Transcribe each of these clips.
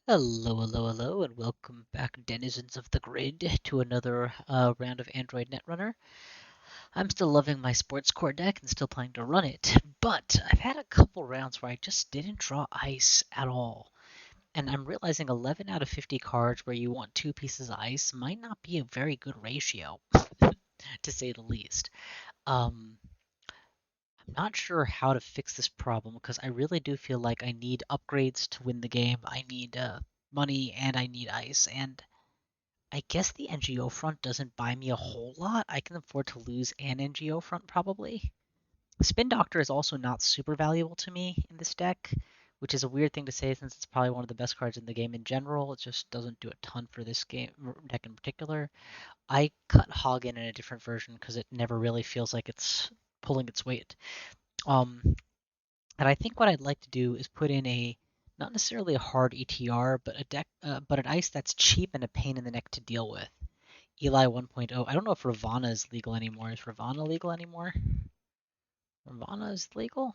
Hello, hello, hello, and welcome back, denizens of the grid, to another round of Android Netrunner. I'm still loving my SportsCORE deck and still planning to run it, but I've had a couple rounds where I just didn't draw ice at all. And I'm realizing 11 out of 50 cards where you want two pieces of ice might not be a very good ratio, to say the least. Um, I'm not sure how to fix this problem because I really do feel like I need upgrades to win the game. I need money and I need ice, and I guess the NGO front doesn't buy me a whole lot. I can afford to lose an NGO front probably. Spin Doctor is also not super valuable to me in this deck, which is a weird thing to say since it's probably one of the best cards in the game in general. It just doesn't do a ton for this game deck in particular. I cut Hagen in a different version because it never really feels like it's pulling its weight. Um, and I think what I'd like to do is put in a not necessarily a hard ETR, but a deck, but an ice that's cheap and a pain in the neck to deal with. Eli 1.0. I don't know if Ravana is legal anymore. Is Ravana legal anymore? Ravana is legal?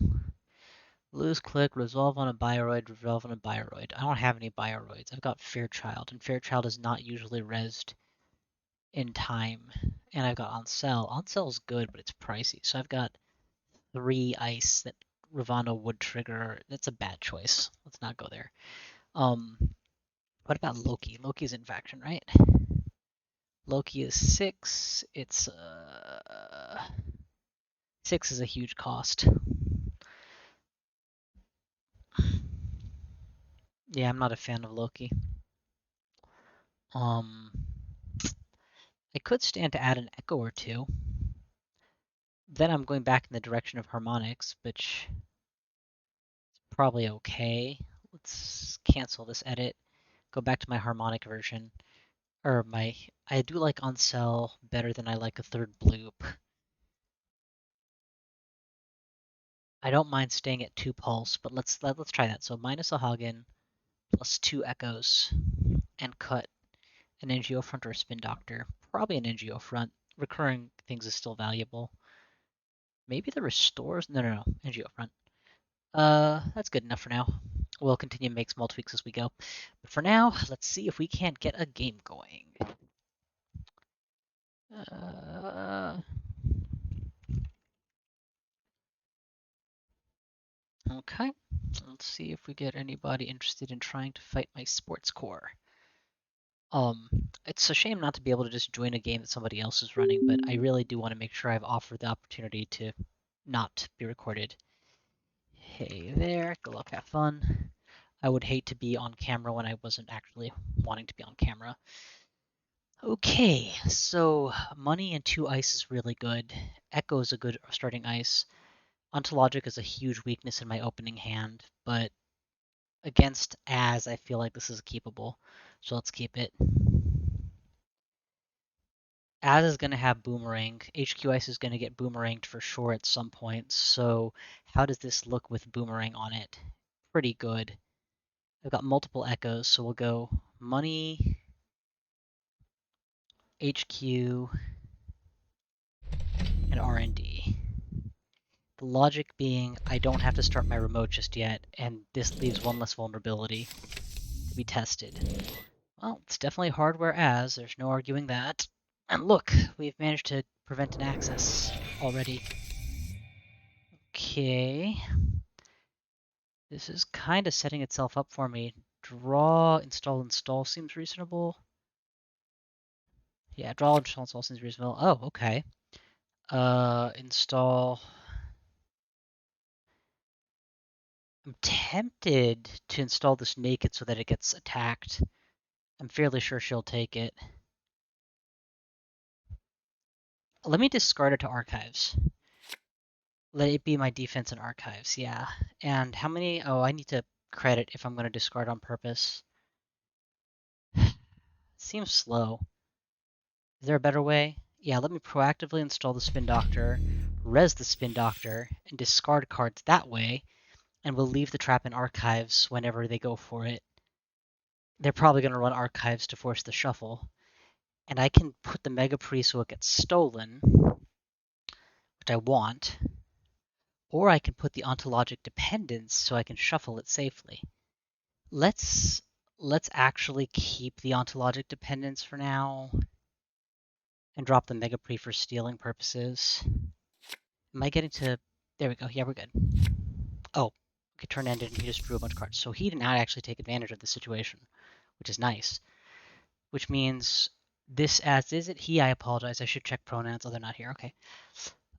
Lose click, resolve on a resolve on a bioroid. I don't have any bioroids. I've got Fairchild, and Fairchild is not usually rezzed in time. And I've got Onsell. Onsell is good, but it's pricey. So I've got 3 ice that Ravana would trigger. That's a bad choice. Let's not go there. Um, what about Loki? Loki's in faction, right? Loki is 6. It's 6 is a huge cost. Yeah, I'm not a fan of Loki. Um, I could stand to add an Echo or two. Then I'm going back in the direction of Harmonics, which is probably okay. Let's cancel this edit. Go back to my Harmonic version. Or my, I do like Onsell better than I like a third Bloop. I don't mind staying at 2 Pulse, but let's try that. So minus a Hagen, plus 2 Echoes, and cut an NGO front or a Spin Doctor. Probably an NGO front. Recurring things is still valuable. Maybe the restores? No. NGO front. That's good enough for now. We'll continue to make small tweaks as we go. But for now, let's see if we can't get a game going. Uh, okay. Let's see if we get anybody interested in trying to fight my SportsCORE. It's a shame not to be able to just join a game that somebody else is running, but I really do want to make sure I've offered the opportunity to not be recorded. Hey there, good luck, have fun. I would hate to be on camera when I wasn't actually wanting to be on camera. Okay, so money and 2 ice is really good. Echo is a good starting ice. Ontologic is a huge weakness in my opening hand, but against As, I feel like this is keepable. So let's keep it. As is going to have Boomerang. HQ Ice is going to get Boomeranged for sure at some point. So how does this look with Boomerang on it? Pretty good. I've got multiple echoes, so we'll go money, HQ, and R&D. The logic being I don't have to start my remote just yet, and this leaves one less vulnerability to be tested. Well, it's definitely hardware as, there's no arguing that. And look, we've managed to prevent an access already. Okay. This is kind of setting itself up for me. Draw, install seems reasonable. Yeah, draw, install seems reasonable. Oh, okay. Install. I'm tempted to install this naked so that it gets attacked. I'm fairly sure she'll take it. Let me discard it to archives. Let it be my defense in archives, yeah. And how many? Oh, I need to credit if I'm going to discard on purpose. Seems slow. Is there a better way? Yeah, let me proactively install the Spin Doctor, res the Spin Doctor, and discard cards that way, and we'll leave the trap in archives whenever they go for it. They're probably going to run archives to force the shuffle. And I can put the Mega Pre so it gets stolen, which I want, or I can put the Ontologic Dependence so I can shuffle it safely. Let's let's actually keep the ontologic dependence for now and drop the Mega Pre for stealing purposes. Am I getting to... There we go. Yeah, we're good. Oh, okay, turn ended and he just drew a bunch of cards. So he did not actually take advantage of the situation, which is nice. Which means this as is it he, I apologize. I should check pronouns. Oh, they're not here. Okay.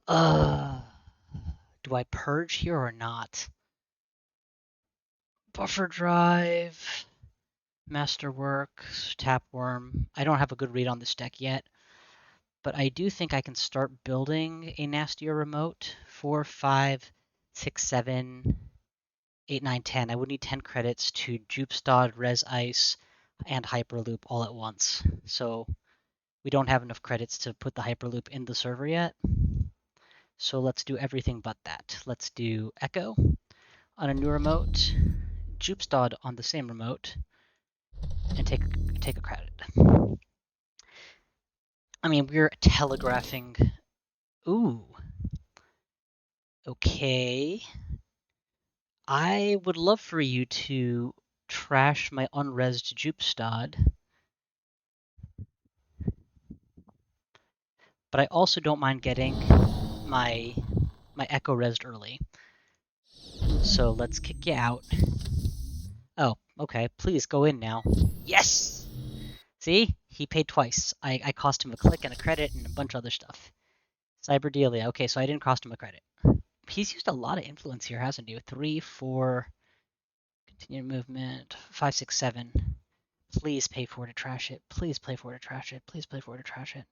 Do I purge here or not? Buffer drive, masterwork, tapworm. I don't have a good read on this deck yet, but I do think I can start building a nastier remote. 4, 5, 6, 7, 8, 9, 10. I would need 10 credits to Djupstad, Res Ice, and Hyperloop all at once. So we don't have enough credits to put the Hyperloop in the server yet. So let's do everything but that. Let's do Echo on a new remote, Djupstad on the same remote, and take a credit. I mean, we're telegraphing. Ooh. Okay. I would love for you to trash my unresed Djupstad, but I also don't mind getting my Echo resed early. So let's kick you out. Oh, okay. Please go in now. Yes! See? He paid twice. I cost him a click and a credit and a bunch of other stuff. Cyberdelia. Okay, so I didn't cost him a credit. He's used a lot of influence here, hasn't he? 3, 4, continued movement, 5, 6, 7. Please pay 4 to trash it. Please play 4 to trash it. Please play 4 to trash it.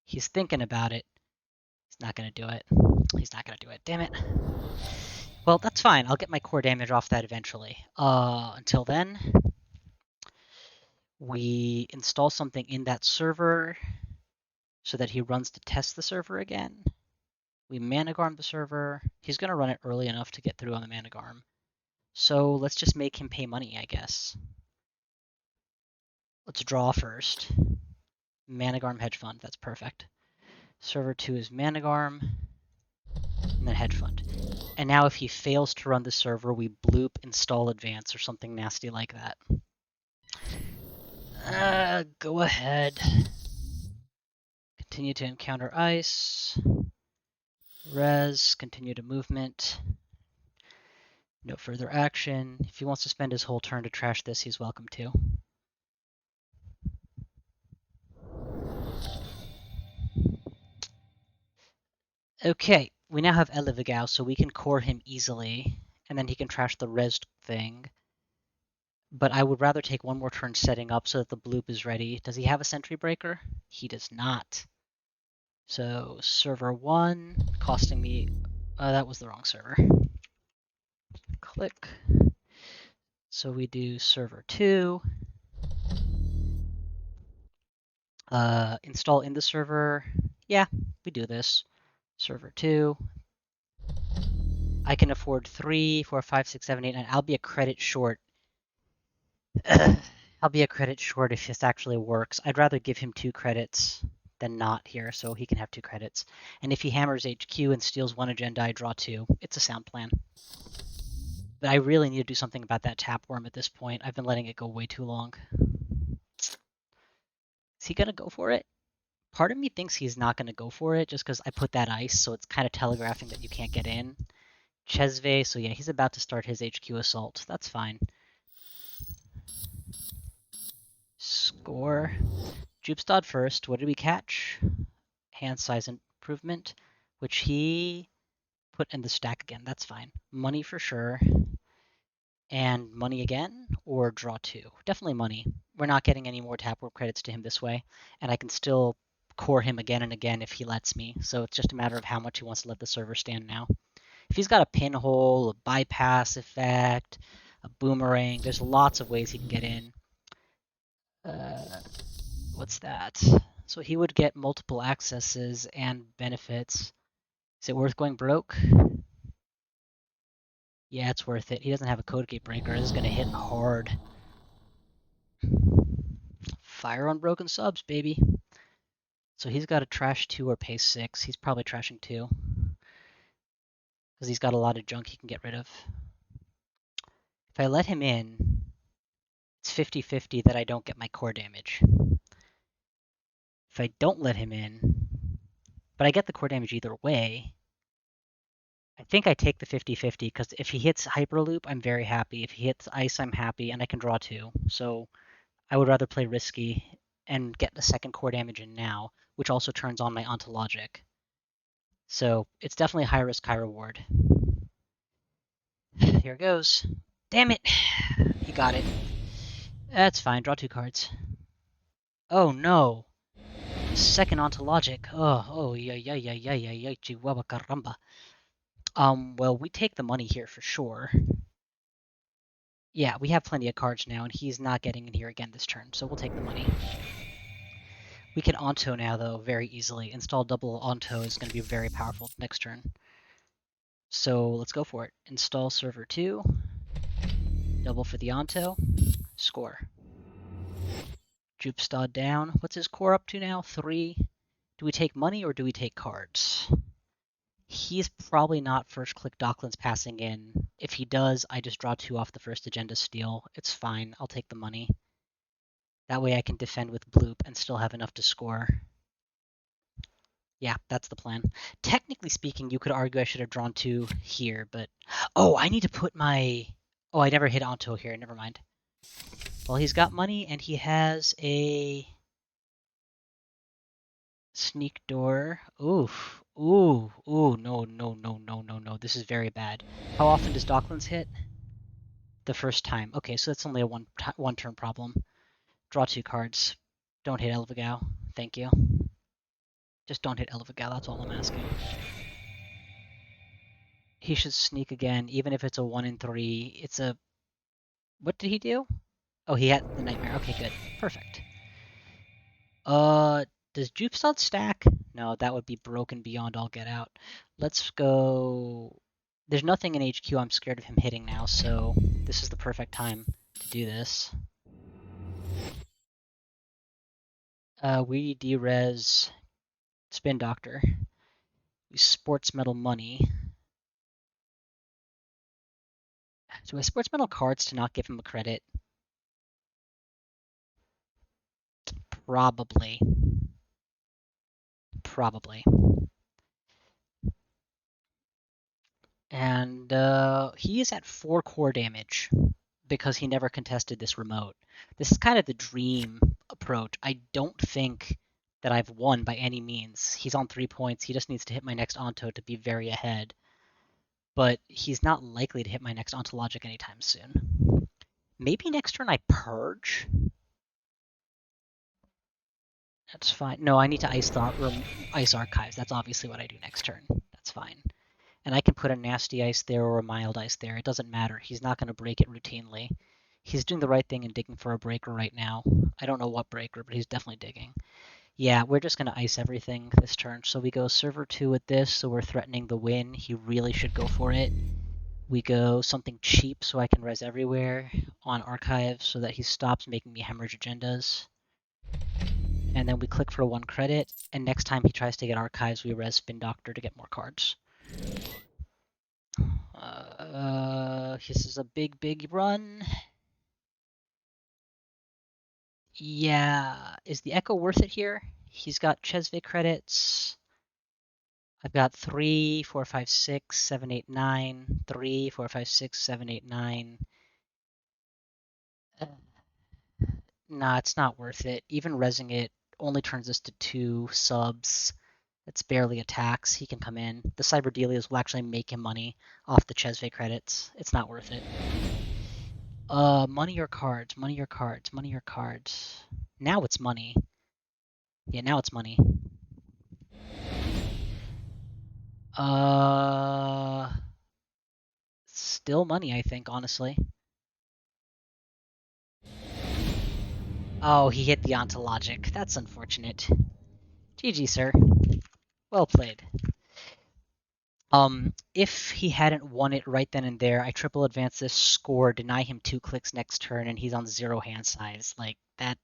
He's thinking about it. He's not going to do it. He's not going to do it. Damn it. Well, that's fine. I'll get my core damage off that eventually. Until then, we install something in that server so that he runs to test the server again. We Managarm the server. He's going to run it early enough to get through on the Managarm. So let's just make him pay money, I guess. Let's draw first. Managarm Hedge Fund. That's perfect. Server 2 is Managarm, and then Hedge Fund. And now if he fails to run the server, we bloop install advance or something nasty like that. Go ahead. Continue to encounter ice. Res, continue to movement. No further action. If he wants to spend his whole turn to trash this, he's welcome to. Okay, we now have Elivigao, so we can core him easily, and then he can trash the res thing. But I would rather take one more turn setting up so that the bloop is ready. Does he have a sentry breaker? He does not. So server 1, costing me... that was the wrong server. Click. So we do server 2. Install in the server. Yeah, we do this. Server 2. I can afford 3, 4, 5, 6, 7, 8, 9. I'll be a credit short. I'll be a credit short if this actually works. I'd rather give him 2 credits than not here, so he can have 2 credits. And if he hammers HQ and steals 1 agenda, I draw 2. It's a sound plan. But I really need to do something about that tapworm at this point. I've been letting it go way too long. Is he going to go for it? Part of me thinks he's not going to go for it just because I put that ice, so it's kind of telegraphing that you can't get in. Chesve, so yeah, he's about to start his HQ assault. That's fine. Score. Djupstad first. What did we catch? Hand size improvement, which he put in the stack again. That's fine. Money for sure. And money again, or draw 2. Definitely money. We're not getting any more tapworm credits to him this way, and I can still core him again and again if he lets me, so it's just a matter of how much he wants to let the server stand now. If he's got a pinhole, a bypass effect, a boomerang, there's lots of ways he can get in. What's that? So he would get multiple accesses and benefits. Is it worth going broke? Yeah, it's worth it. He doesn't have a code gate breaker. This is going to hit hard. Fire on broken subs, baby. So he's got to trash 2 or pay 6. He's probably trashing 2. Because he's got a lot of junk he can get rid of. If I let him in, it's 50-50 that I don't get my core damage. If I don't let him in, but I get the core damage either way, I think I take the 50-50 because if he hits Hyperloop, I'm very happy. If he hits Ice, I'm happy, and I can draw 2. So I would rather play risky and get the second core damage in now, which also turns on my Ontologic. So it's definitely high risk, high reward. Here it goes. Damn it! He got it. That's fine. Draw 2 cards. Oh no! Second Ontologic. Yeah, chihuahua caramba. Well, we take the money here for sure. Yeah, we have plenty of cards now, and he's not getting in here again this turn, so we'll take the money. We can Onto now, though, very easily. Install double Onto is going to be very powerful next turn. So let's go for it. Install server 2. Double for the Onto. Score. Djupstad down. What's his core up to now? 3. Do we take money or do we take cards? He's probably not first click Docklands passing in. If he does, I just draw 2 off the first agenda steal. It's fine. I'll take the money. That way I can defend with Bloop and still have enough to score. Yeah, that's the plan. Technically speaking, you could argue I should have drawn 2 here, but... Oh, I need to put my... Oh, I never hit Onto here. Never mind. Well, he's got money, and he has a... Sneak door. Oof. Ooh. No. This is very bad. How often does Docklands hit? The first time. Okay, so that's only a one-turn problem. Draw 2 cards. Don't hit Elvigao. Thank you. Just don't hit Elvigao, that's all I'm asking. He should sneak again, even if it's a 1 in 3. It's a... What did he do? Oh, he had the Nightmare. Okay, good. Perfect. Does Djupstad stack? No, that would be broken beyond all get out. Let's go... There's nothing in HQ I'm scared of him hitting now, so this is the perfect time to do this. We derez Spin Doctor. We SportsMetal money. Do I SportsMetal cards to not give him a credit? Probably. And he is at 4 core damage because he never contested this remote. This is kind of the dream approach. I don't think that I've won by any means. He's on 3 points. He just needs to hit my next Onto to be very ahead. But he's not likely to hit my next Ontologic anytime soon. Maybe next turn I Purge? That's fine. No, I need to ice Archives. That's obviously what I do next turn. That's fine. And I can put a nasty ice there or a mild ice there. It doesn't matter. He's not going to break it routinely. He's doing the right thing and digging for a breaker right now. I don't know what breaker, but he's definitely digging. Yeah, we're just going to ice everything this turn. So we go server 2 with this, so we're threatening the win. He really should go for it. We go something cheap so I can res everywhere on Archives so that he stops making me hemorrhage agendas. And then we click for 1 credit, and next time he tries to get Archives, we res Spin Doctor to get more cards. This is a big run. Yeah, is the Echo worth it here? He's got Chesve credits. I've got 3, 4, 5, 6, 7, 8, 9. 3, 4, 5, 6, 7, 8, 9. Nah, it's not worth it. Even resing it only turns us to 2 subs. It's barely attacks. He can come in. The Cyberdelias will actually make him money off the Chesve credits. It's not worth it. Money or cards? Money or cards? Money or cards? Now it's money. Yeah, now it's money. Still money, I think, honestly. Oh, he hit the Ontologic. That's unfortunate. GG, sir. Well played. If he hadn't won it right then and there, I triple advance this score, deny him 2 clicks next turn, and he's on 0 hand size. Like, that's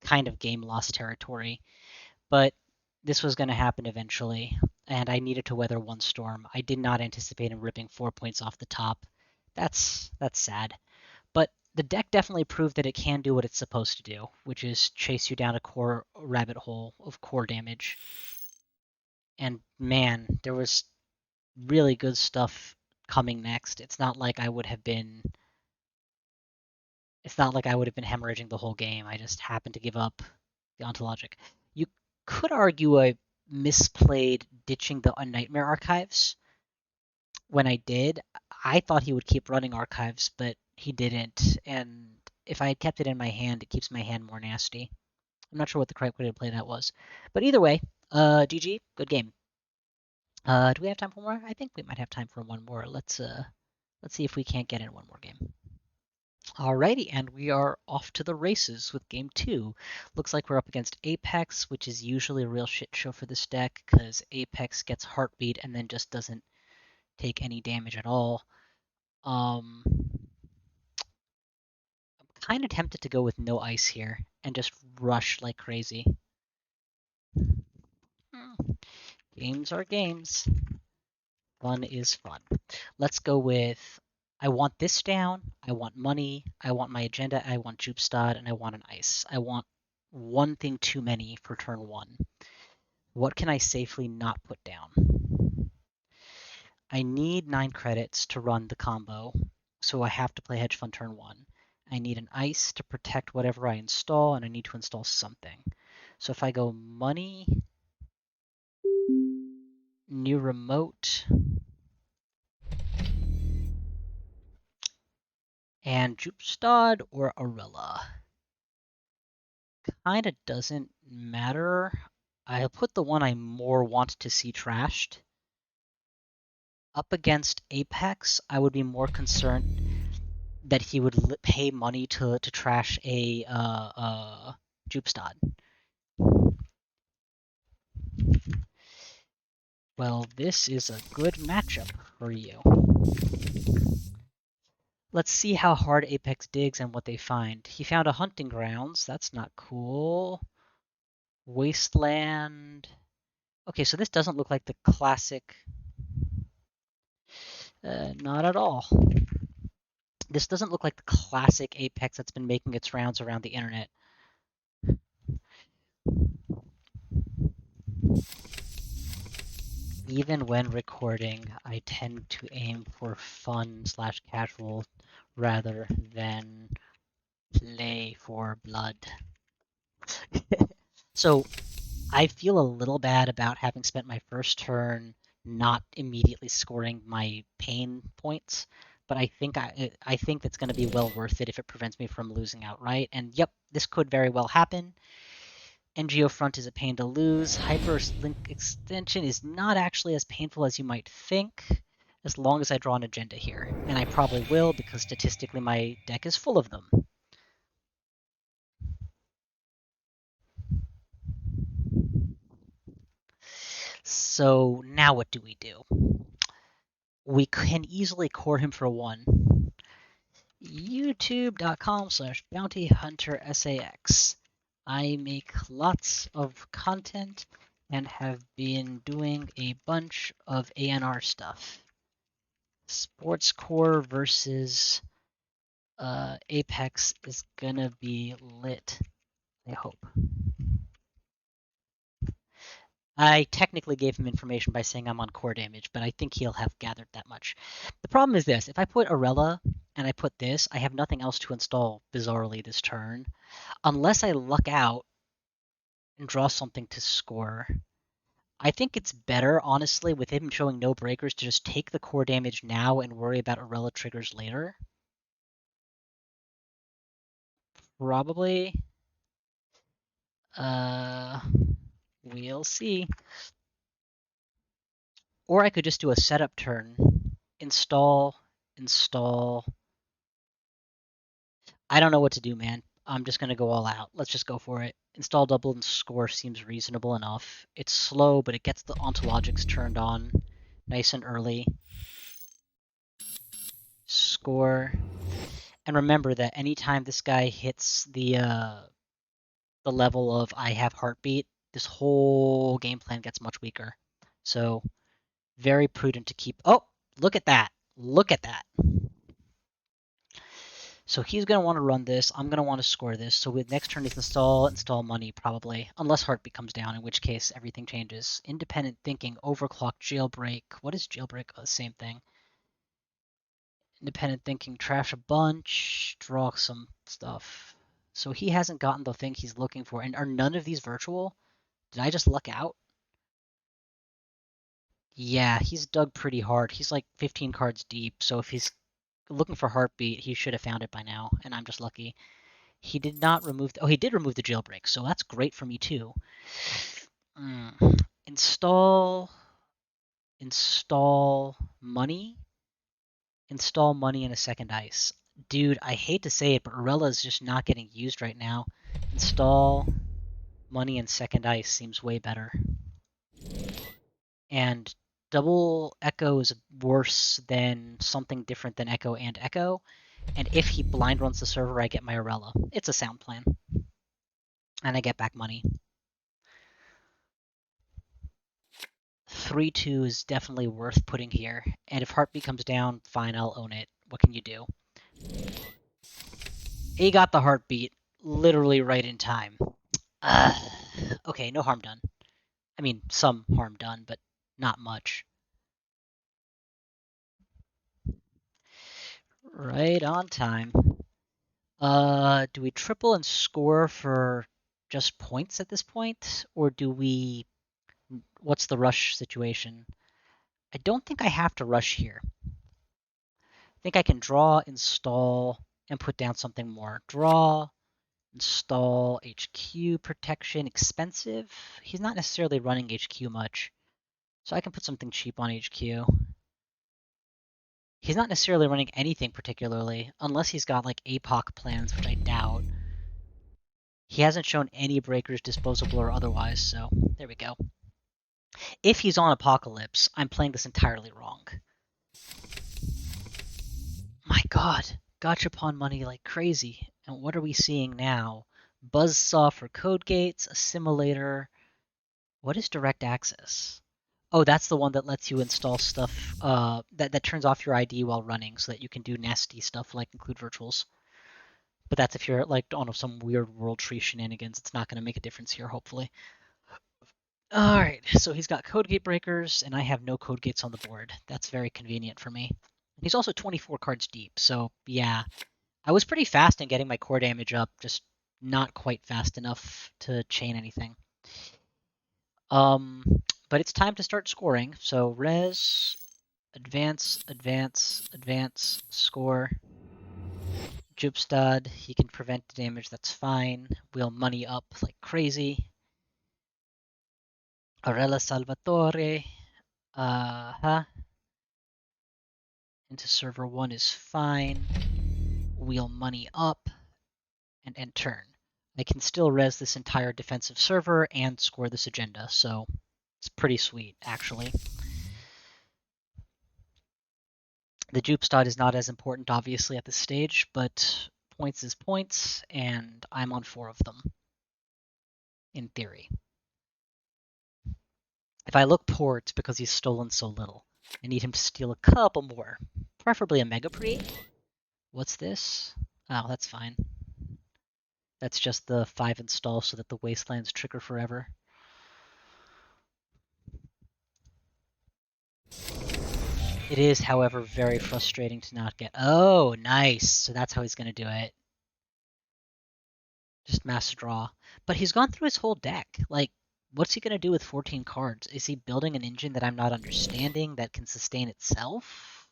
kind of game lost territory. But this was going to happen eventually, and I needed to weather 1 storm. I did not anticipate him ripping 4 points off the top. That's sad. the deck definitely proved that it can do what it's supposed to do, which is chase you down a core rabbit hole of core damage. And man, there was really good stuff coming next. It's not like I would have been hemorrhaging the whole game. I just happened to give up the ontologic. You could argue I misplayed ditching the Nightmare Archives. When I did, I thought he would keep running archives, but he didn't. And if I had kept it in my hand, it keeps my hand more nasty. I'm not sure what the correct way to play that was. But either way, GG, good game. Do we have time for more? I think we might have time for one more. Let's see if we can't get in one more game. Alrighty, and we are off to the races with game two. Looks like we're up against Apex, which is usually a real shit show for this deck because Apex gets heartbeat and then just doesn't take any damage at all. I'm kind of tempted to go with no ice here and just rush like crazy. Games are games. Fun is fun. Let's go with I want this down, I want money, I want my agenda, I want Djupstad, and I want an ice. I want one thing too many for turn one. What can I safely not put down? I need 9 credits to run the combo, so I have to play Hedge Fund turn one. I need an ice to protect whatever I install, and I need to install something. So if I go money, new remote, and Djupstad or Arella. Kinda doesn't matter. I'll put the one I more want to see trashed. Up against Apex, I would be more concerned that he would pay money to trash a Djupstad. Well, this is a good matchup for you. Let's see how hard Apex digs and what they find. He found a hunting grounds. That's not cool. Wasteland. Okay, so this doesn't look like the classic. Not at all. This doesn't look like the classic Apex that's been making its rounds around the internet. Even when recording, I tend to aim for fun/casual rather than play for blood. So I feel a little bad about having spent my first turn not immediately scoring my pain points, but I think that's going to be well worth it if it prevents me from losing outright. And yep, this could very well happen. NGO Front is a pain to lose. Hyperlink Extension is not actually as painful as you might think, as long as I draw an agenda here. And I probably will, because statistically my deck is full of them. So now what do? We can easily core him for one. YouTube.com/bountyhuntersax. I make lots of content and have been doing a bunch of ANR stuff. SportsCORE versus Apex is gonna be lit, I hope. I technically gave him information by saying I'm on core damage, but I think he'll have gathered that much. The problem is this: if I put Arella and I put this, I have nothing else to install bizarrely this turn, unless I luck out and draw something to score. I think it's better, honestly, with him showing no breakers, to just take the core damage now and worry about Arella triggers later. Probably. We'll see. Or I could just do a setup turn. Install. I don't know what to do, man. I'm just gonna go all out. Let's just go for it. Install double and score seems reasonable enough. It's slow, but it gets the ontologics turned on nice and early. Score. And remember that anytime this guy hits the level of I have heartbeat, this whole game plan gets much weaker. So very prudent to keep. Oh, look at that. Look at that. So he's going to want to run this. I'm going to want to score this. So with next turn is install money, probably. Unless Heartbeat comes down, in which case everything changes. Independent thinking, overclock, jailbreak. What is jailbreak? Oh, same thing. Independent thinking, trash a bunch, draw some stuff. So he hasn't gotten the thing he's looking for. And are none of these virtual? Did I just luck out? Yeah, he's dug pretty hard. He's like 15 cards deep. So if he's looking for Heartbeat, he should have found it by now. And I'm just lucky. He did not remove. Oh, he did remove the jailbreak, so that's great for me too. Install, install money, install money in a second ice. Dude, I hate to say it, but Arella is just not getting used right now. Install money in second ice seems way better. And double echo is worse than something different than echo and echo. And if he blind runs the server, I get my Arella. It's a sound plan. And I get back money. 3-2 is definitely worth putting here. And if Heartbeat comes down, fine, I'll own it. What can you do? He got the Heartbeat literally right in time. Okay, no harm done. I mean, some harm done, but not much. Right on time. Do we triple and score for just points at this point? Or do we... What's the rush situation? I don't think I have to rush here. I think I can draw, install, and put down something more. Draw, install HQ protection, expensive. He's not necessarily running HQ much, so I can put something cheap on HQ. He's not necessarily running anything particularly, unless he's got like APOC plans, which I doubt. He hasn't shown any breakers, disposable or otherwise, so there we go. If he's on Apocalypse, I'm playing this entirely wrong. My god, gachapon money like crazy. And what are we seeing now? Buzzsaw for code gates, assimilator. What is direct access? Oh, that's the one that lets you install stuff that turns off your ID while running so that you can do nasty stuff like include virtuals. But that's if you're like on some weird world tree shenanigans. It's not going to make a difference here, hopefully. All right, so he's got code gate breakers, and I have no code gates on the board. That's very convenient for me. He's also 24 cards deep, so yeah. I was pretty fast in getting my core damage up, just not quite fast enough to chain anything. But it's time to start scoring. So res, advance, advance, advance, score. Djupstad, he can prevent the damage, that's fine. We'll money up like crazy. Arella Salvatore, into server 1 is fine. We'll money up and end turn. I can still res this entire defensive server and score this agenda, so it's pretty sweet, actually. The Djupstad is not as important, obviously, at this stage, but points is points, and I'm on 4 of them, in theory. If I look poor, it's because he's stolen so little. I need him to steal a couple more, preferably a Mega Pre. What's this? Oh, that's fine. That's just the 5 install so that the Wastelands trigger forever. It is, however, very frustrating to not get... Oh, nice. So that's how he's going to do it. Just mass draw. But he's gone through his whole deck. Like, what's he going to do with 14 cards? Is he building an engine that I'm not understanding that can sustain itself?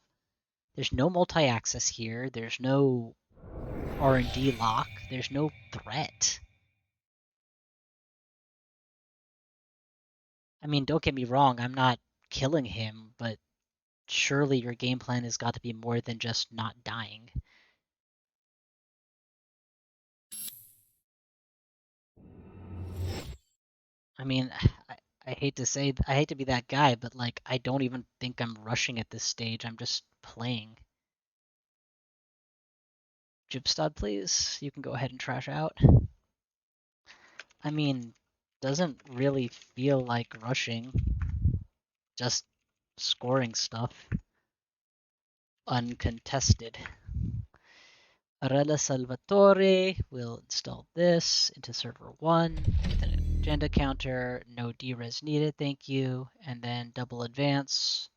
There's no multi-access here. There's no R&D lock. There's no threat. I mean, don't get me wrong. I'm not killing him, but surely your game plan has got to be more than just not dying. I mean, I hate to say, I hate to be that guy, but like, I don't even think I'm rushing at this stage. I'm just playing. Djupstad, please. You can go ahead and trash out. I mean, doesn't really feel like rushing. Just scoring stuff. Uncontested. Arella Salvatore will install this into server 1 with an agenda counter. No DRes needed, thank you. And then double advance.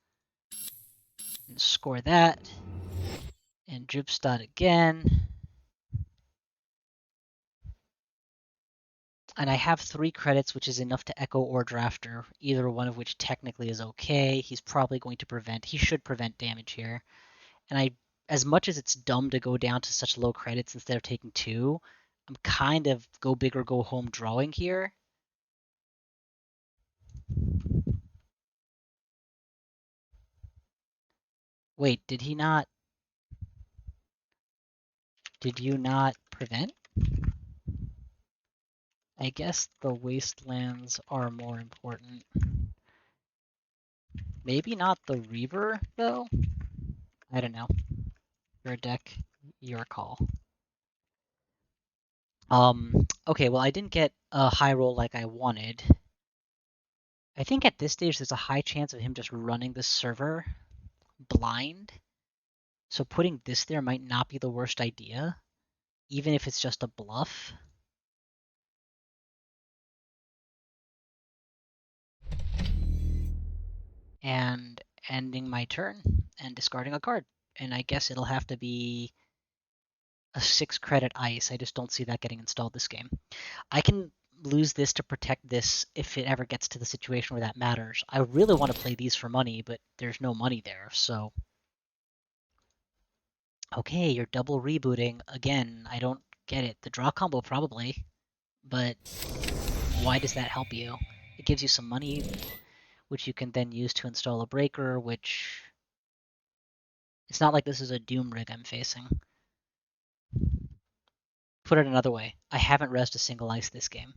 And score that. And Djupstad again. And I have 3 credits, which is enough to echo or drafter, either one of which technically is okay. He's probably going to prevent, he should prevent damage here. And as much as it's dumb to go down to such low credits instead of taking 2, I'm kind of go big or go home drawing here. Wait, did you not prevent? I guess the wastelands are more important. Maybe not the Reaver, though? I don't know. Your deck, your call. Okay, well, I didn't get a high roll like I wanted. I think at this stage there's a high chance of him just running the server blind. So putting this there might not be the worst idea, even if it's just a bluff. And ending my turn and discarding a card. And I guess it'll have to be a 6 credit ice. I just don't see that getting installed this game. I can lose this to protect this if it ever gets to the situation where that matters. I really want to play these for money, but there's no money there, so... Okay, you're double rebooting. Again, I don't get it. The draw combo probably, but why does that help you? It gives you some money, which you can then use to install a breaker, which... It's not like this is a Doom rig I'm facing. Put it another way, I haven't rezzed a single ice this game.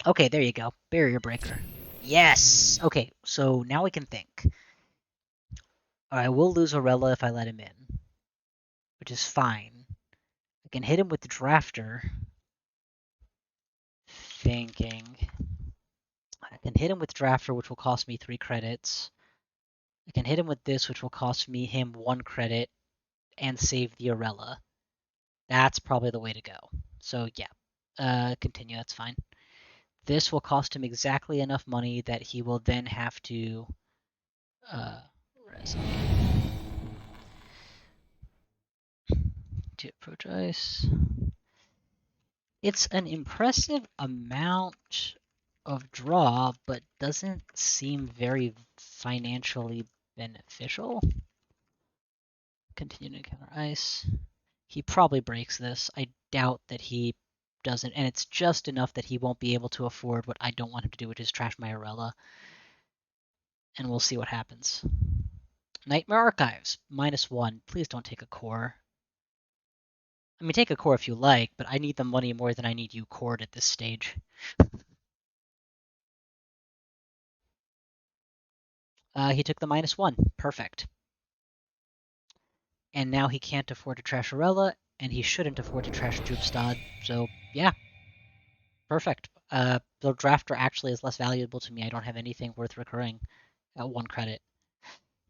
Okay, there you go. Barrier breaker. Yes! Okay, so now we can think. I will lose Arella if I let him in, which is fine. I can hit him with the drafter. Thinking. I can hit him with drafter, which will cost me 3 credits. I can hit him with this, which will cost him 1 credit, and save the Arella. That's probably the way to go. So yeah, continue, that's fine. This will cost him exactly enough money that he will then have to to approach ice. It's an impressive amount of draw, but doesn't seem very financially beneficial. Continue to counter ice. He probably breaks this. I doubt that he doesn't, and it's just enough that he won't be able to afford what I don't want him to do, which is trash my Arella. And we'll see what happens. Nightmare Archives, -1. Please don't take a core. I mean, take a core if you like, but I need the money more than I need you cored at this stage. He took the -1. Perfect. And now he can't afford to trash Arella, and he shouldn't afford to trash Djupstad, so yeah. Perfect. The drafter actually is less valuable to me. I don't have anything worth recurring at 1 credit.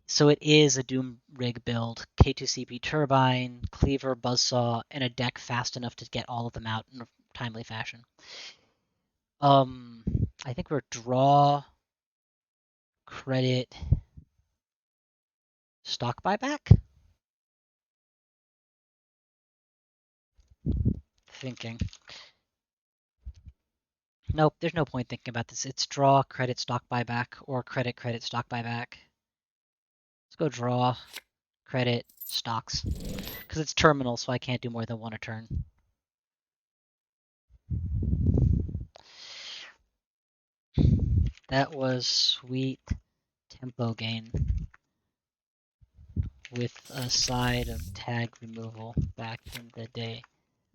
So it is a Doom rig build. K2CP Turbine, Cleaver, Buzzsaw, and a deck fast enough to get all of them out in a timely fashion. I think we're draw, credit, stock buyback? Thinking. Nope, there's no point thinking about this. It's draw, credit, stock buyback, or credit, credit, stock buyback. Let's go draw, credit, stocks. Because it's terminal, so I can't do more than 1 a turn. That was sweet tempo gain with a side of tag removal back in the day.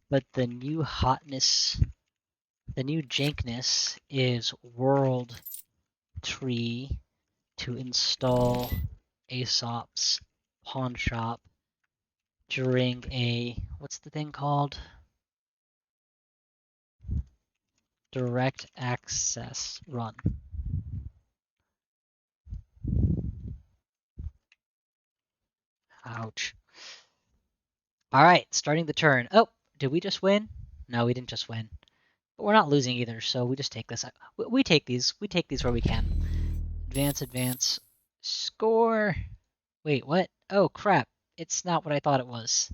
But the new hotness, the new jankness is World Tree to install Aesop's pawn shop during a, what's the thing called? Direct access run. Ouch. All right, starting the turn. Oh, did we just win? No, we didn't just win. But we're not losing either, so we just take this. We take these. We take these where we can. Advance, advance. Score. Wait, what? Oh, crap. It's not what I thought it was.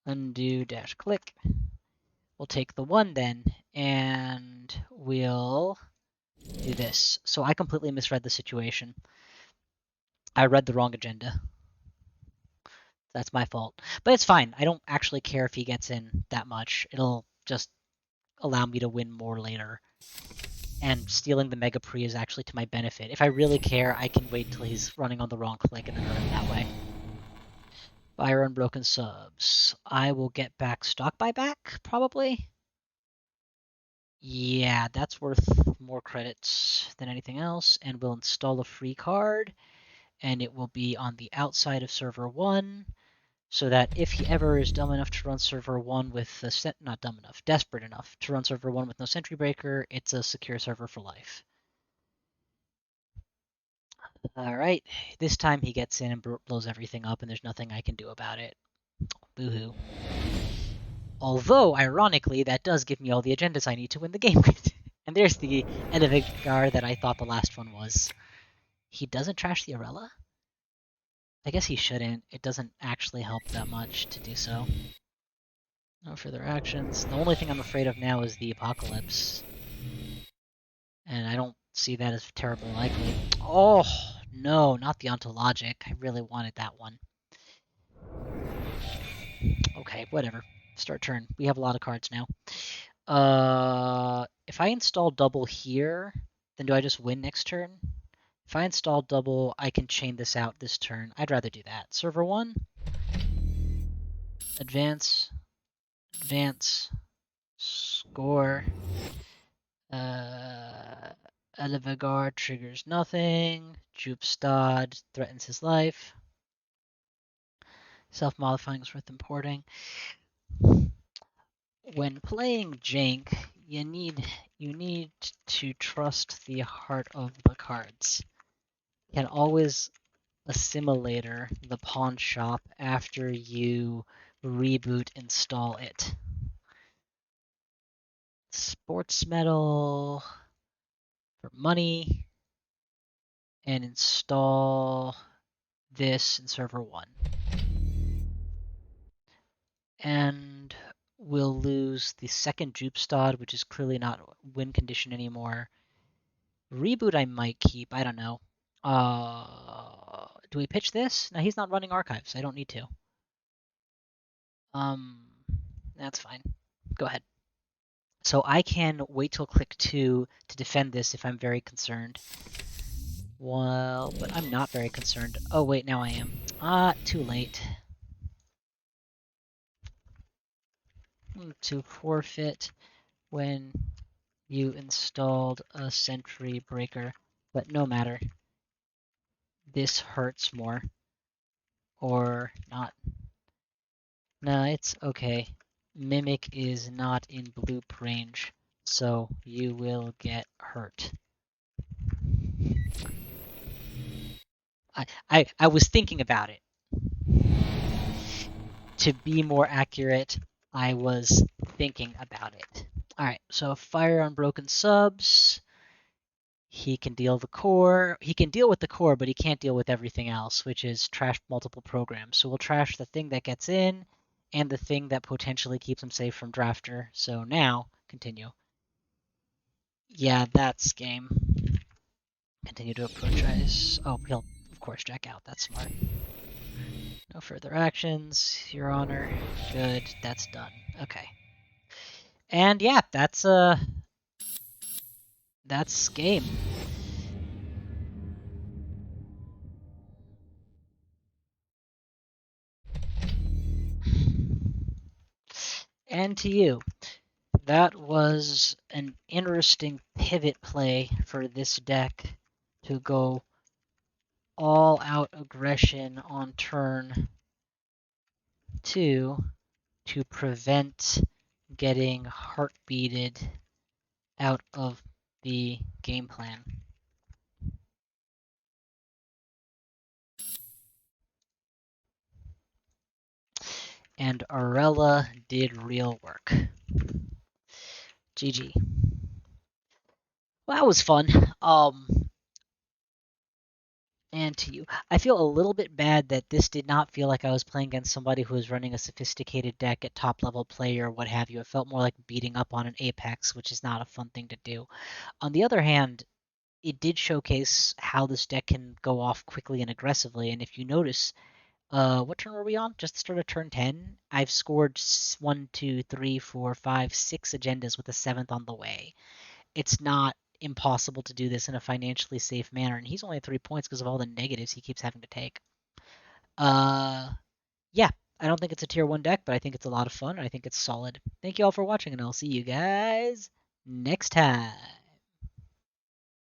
Undo dash click. We'll take the 1 then, and we'll do this. So I completely misread the situation. I read the wrong agenda. That's my fault. But it's fine. I don't actually care if he gets in that much. It'll just allow me to win more later. And stealing the Mega Pre is actually to my benefit. If I really care, I can wait till he's running on the wrong click and then run it that way. Fire Unbroken Subs. I will get back stock buyback, probably. Yeah, that's worth more credits than anything else. And we'll install a free card. And it will be on the outside of server 1. So that if he ever is dumb enough to run server 1 with a not dumb enough, desperate enough to run server 1 with no sentry breaker, it's a secure server for life. Alright, this time he gets in and blows everything up and there's nothing I can do about it. Boo-hoo. Although, ironically, that does give me all the agendas I need to win the game with. And there's the Edivigar that I thought the last one was. He doesn't trash the Arella? I guess he shouldn't. It doesn't actually help that much to do so. No further actions. The only thing I'm afraid of now is the Apocalypse. And I don't see that as terribly likely. Oh, no, not the Ontologic. I really wanted that one. Okay, whatever. Start turn. We have a lot of cards now. If I install double here, then do I just win next turn? If I install double, I can chain this out this turn. I'd rather do that. Server 1. Advance. Advance. Score. Edivigar triggers nothing. Djupstad threatens his life. Self-modifying is worth importing. When playing Jank, you need to trust the heart of the cards. You can always assimilator the pawn shop after you reboot install it. SportsMetal for money and install this in server 1. And we'll lose the second Djupstad, which is clearly not win condition anymore. Reboot I might keep, I don't know. Do we pitch this? No, he's not running archives. I don't need to. That's fine. Go ahead. So I can wait till click 2 to defend this if I'm very concerned. Well, but I'm not very concerned. Oh wait, now I am. Too late. To forfeit when you installed a sentry breaker, but no matter. This hurts more. Or not. No, it's okay. Mimic is not in bloop range, so you will get hurt. I was thinking about it. To be more accurate, I was thinking about it. Alright, so fire Unbroken Subs. He can deal the core. He can deal with the core, but he can't deal with everything else, which is trash multiple programs. So we'll trash the thing that gets in and the thing that potentially keeps him safe from drafter. So now, continue. Yeah, that's game. Continue to approach ice. Oh, he'll, of course, jack out. That's smart. No further actions, Your Honor. Good, that's done. Okay. And yeah, that's game. And to you. That was an interesting pivot play for this deck to go all out aggression on turn 2 to prevent getting heartbeated out of the game plan. and Arella did real work. GG. Well, that was fun. And to you. I feel a little bit bad that this did not feel like I was playing against somebody who was running a sophisticated deck at top level play or what have you. It felt more like beating up on an Apex, which is not a fun thing to do. On the other hand, it did showcase how this deck can go off quickly and aggressively. And if you notice, what turn were we on? Just the start of turn 10. I've scored 1, 2, 3, 4, 5, 6 agendas with a 7th on the way. It's not impossible to do this in a financially safe manner, and he's only at 3 points because of all the negatives he keeps having to take. Uh, yeah, I don't think it's a tier 1 deck, but I think it's a lot of fun. I think it's solid. Thank you all for watching, and I'll see you guys next time.